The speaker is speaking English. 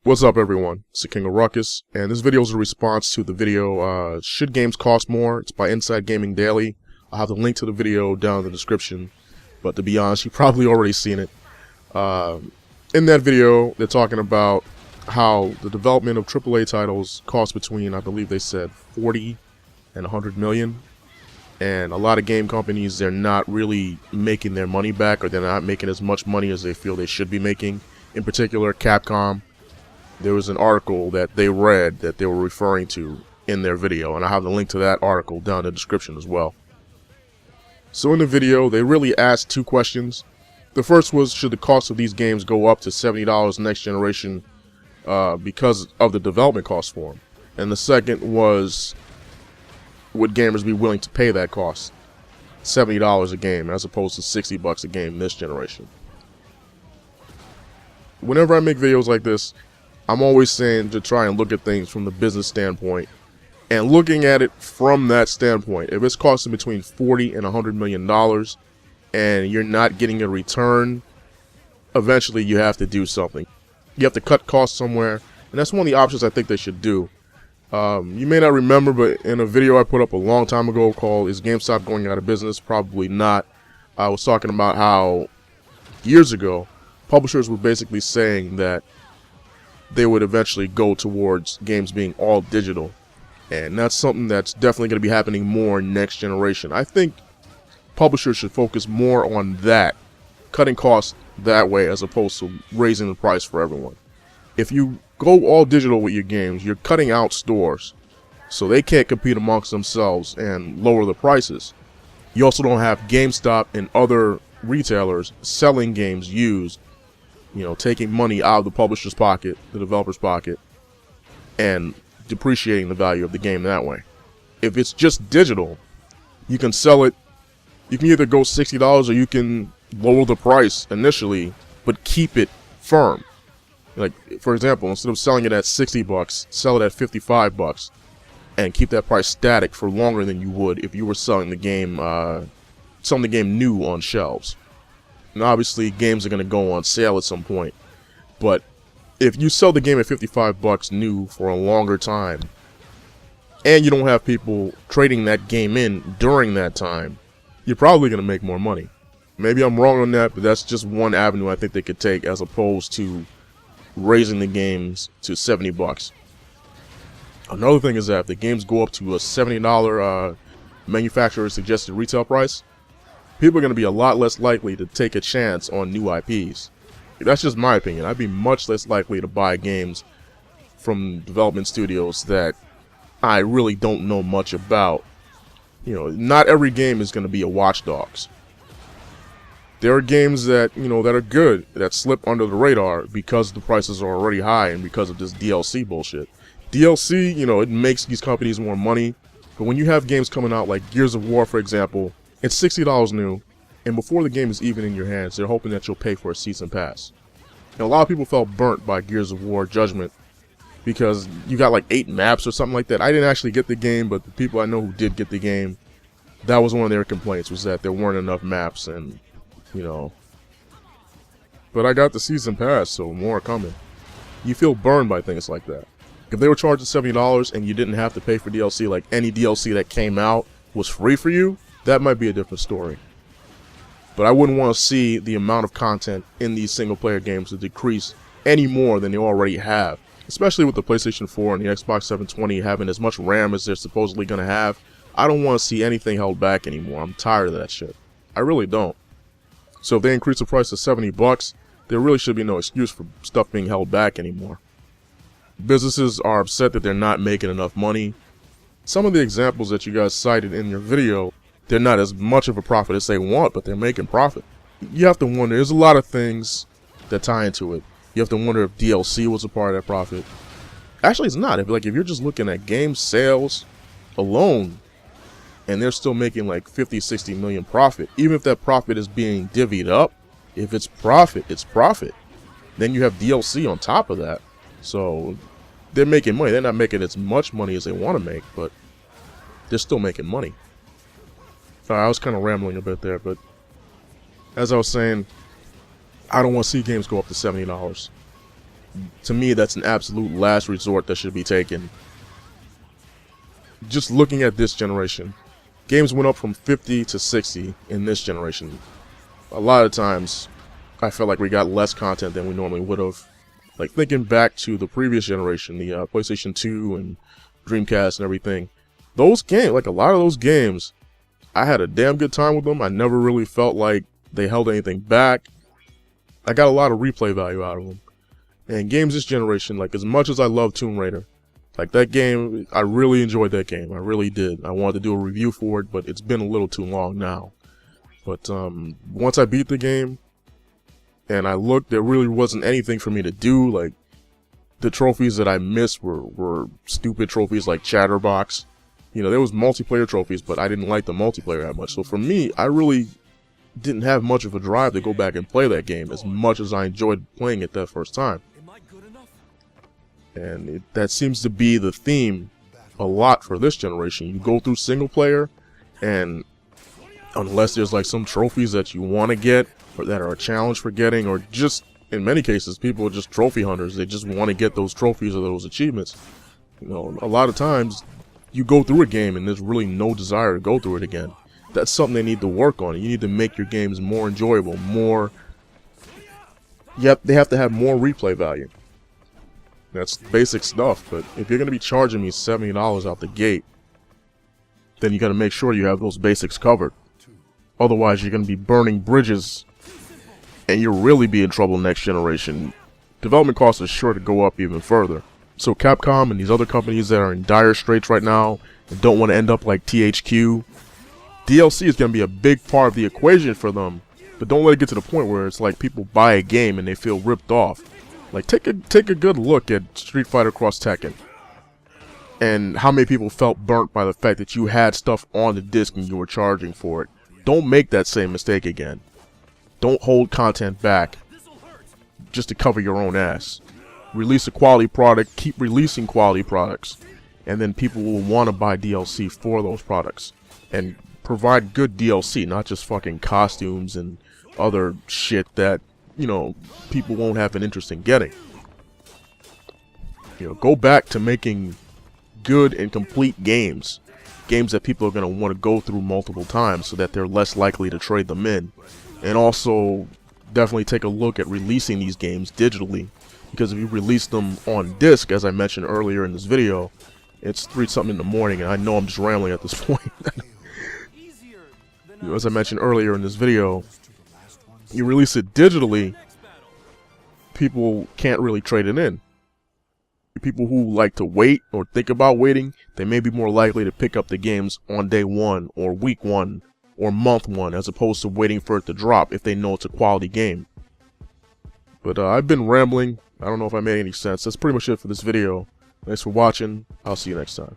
What's up, everyone? It's TheKingOfRuckus, and this video is a response to the video, Should Games Cost More? It's by Inside Gaming Daily. I'll have the link to the video down in the description, but to be honest, you've probably already seen it. In that video, they're talking about how the development of AAA titles costs between, I believe they said, 40 and 100 million. And a lot of game companies, they're not really making their money back, or they're not making as much money as they feel they should be making. In particular, Capcom. There was an article that they read that they were referring to in their video, and I have the link to that article down in the description as well. So in the video, they really asked two questions. The first was, should the cost of these games go up to $70 next generation because of the development cost for them? And the second was, would gamers be willing to pay that cost? $70 a game as opposed to $60 a game this generation. Whenever I make videos like this, I'm always saying to try and look at things from the business standpoint, and looking at it from that standpoint. If it's costing between $40 and $100 million and you're not getting a return, eventually you have to do something. You have to cut costs somewhere, and that's one of the options I think they should do. You may not remember, but in a video I put up a long time ago called "Is GameStop Going Out of Business?" Probably not. I was talking about how years ago publishers were basically saying that they would eventually go towards games being all digital, and that's something that's definitely going to be happening more next generation. I think publishers should focus more on that, cutting costs that way as opposed to raising the price for everyone. If you go all digital with your games, you're cutting out stores, so they can't compete amongst themselves and lower the prices. You also don't have GameStop and other retailers selling games used, taking money out of the publisher's pocket, the developer's pocket, and depreciating the value of the game that way. If it's just digital, you can sell it. You can either go $60 or you can lower the price initially, but keep it firm. Like, for example, instead of selling it at $60, sell it at $55 and keep that price static for longer than you would if you were selling the game new on shelves. And obviously, games are going to go on sale at some point, but if you sell the game at $55 new for a longer time, and you don't have people trading that game in during that time, you're probably going to make more money. Maybe I'm wrong on that, but that's just one avenue I think they could take, as opposed to raising the games to $70. Another thing is that if the games go up to a $70 manufacturer suggested retail price, people are going to be a lot less likely to take a chance on new IPs. That's just my opinion. I'd be much less likely to buy games from development studios that I really don't know much about. Not every game is going to be a Watch Dogs. There are games that, that are good, that slip under the radar because the prices are already high and because of this DLC bullshit. DLC, it makes these companies more money, but when you have games coming out like Gears of War, for example, it's $60 new, and before the game is even in your hands, they're hoping that you'll pay for a season pass. And a lot of people felt burnt by Gears of War Judgment because you got like 8 maps or something like that. I didn't actually get the game, but the people I know who did get the game, that was one of their complaints, was that there weren't enough maps, and but I got the season pass, so more are coming. You feel burned by things like that. If they were charging $70 and you didn't have to pay for DLC, like any DLC that came out was free for you, that might be a different story. But I wouldn't want to see the amount of content in these single-player games to decrease any more than they already have. Especially with the PlayStation 4 and the Xbox 720 having as much RAM as they're supposedly going to have. I don't want to see anything held back anymore. I'm tired of that shit. I really don't. So if they increase the price to $70, there really should be no excuse for stuff being held back anymore. Businesses are upset that they're not making enough money. Some of the examples that you guys cited in your video, they're not as much of a profit as they want, but they're making profit. You have to wonder, there's a lot of things that tie into it. You have to wonder if DLC was a part of that profit. Actually, it's not. If you're just looking at game sales alone, and they're still making like 50, 60 million profit, even if that profit is being divvied up, if it's profit, it's profit. Then you have DLC on top of that. So they're making money. They're not making as much money as they want to make, but they're still making money. I was kind of rambling a bit there, but as I was saying, I don't want to see games go up to $70. to me, that's an absolute last resort that should be taken. Just looking at this generation, games went up from 50 to 60 in this generation. A lot of times, I felt like we got less content than we normally would have. Like, thinking back to the previous generation, the PlayStation 2 and Dreamcast and everything, those games, like a lot of those games, I had a damn good time with them. I never really felt like they held anything back. I got a lot of replay value out of them. And games this generation, like, as much as I love Tomb Raider, like, that game, I really enjoyed that game. I really did. I wanted to do a review for it, but it's been a little too long now. But once I beat the game, and I looked, there really wasn't anything for me to do. Like, the trophies that I missed were stupid trophies like Chatterbox. You know, there was multiplayer trophies, but I didn't like the multiplayer that much. So for me, I really didn't have much of a drive to go back and play that game as much as I enjoyed playing it that first time. And that seems to be the theme a lot for this generation. You go through single player, and unless there's like some trophies that you want to get, or that are a challenge for getting, or just, in many cases, people are just trophy hunters. They just want to get those trophies or those achievements. You know, a lot of times, you go through a game and there's really no desire to go through it again. That's something they need to work on. You need to make your games more enjoyable, more... Yep, they have to have more replay value. That's basic stuff, but if you're going to be charging me $70 out the gate, then you got to make sure you have those basics covered. Otherwise, you're going to be burning bridges, and you'll really be in trouble next generation. Development costs are sure to go up even further. So Capcom and these other companies that are in dire straits right now and don't want to end up like THQ, DLC is going to be a big part of the equation for them. But don't let it get to the point where it's like people buy a game and they feel ripped off. Like, take a good look at Street Fighter Cross Tekken, and how many people felt burnt by the fact that you had stuff on the disc and you were charging for it. Don't make that same mistake again. Don't hold content back just to cover your own ass. Release a quality product, keep releasing quality products, and then people will want to buy DLC for those products. And provide good DLC, not just fucking costumes and other shit that, you know, people won't have an interest in getting. You know, go back to making good and complete games. Games that people are going to want to go through multiple times so that they're less likely to trade them in. And also, definitely take a look at releasing these games digitally. Because if you release them on disc, as I mentioned earlier in this video, it's 3-something in the morning, and I know I'm just rambling at this point. You know, as I mentioned earlier in this video, you release it digitally, people can't really trade it in. People who like to wait or think about waiting, they may be more likely to pick up the games on day 1 or week 1 or month 1 as opposed to waiting for it to drop if they know it's a quality game. But I've been rambling. I don't know if I made any sense. That's pretty much it for this video. Thanks for watching. I'll see you next time.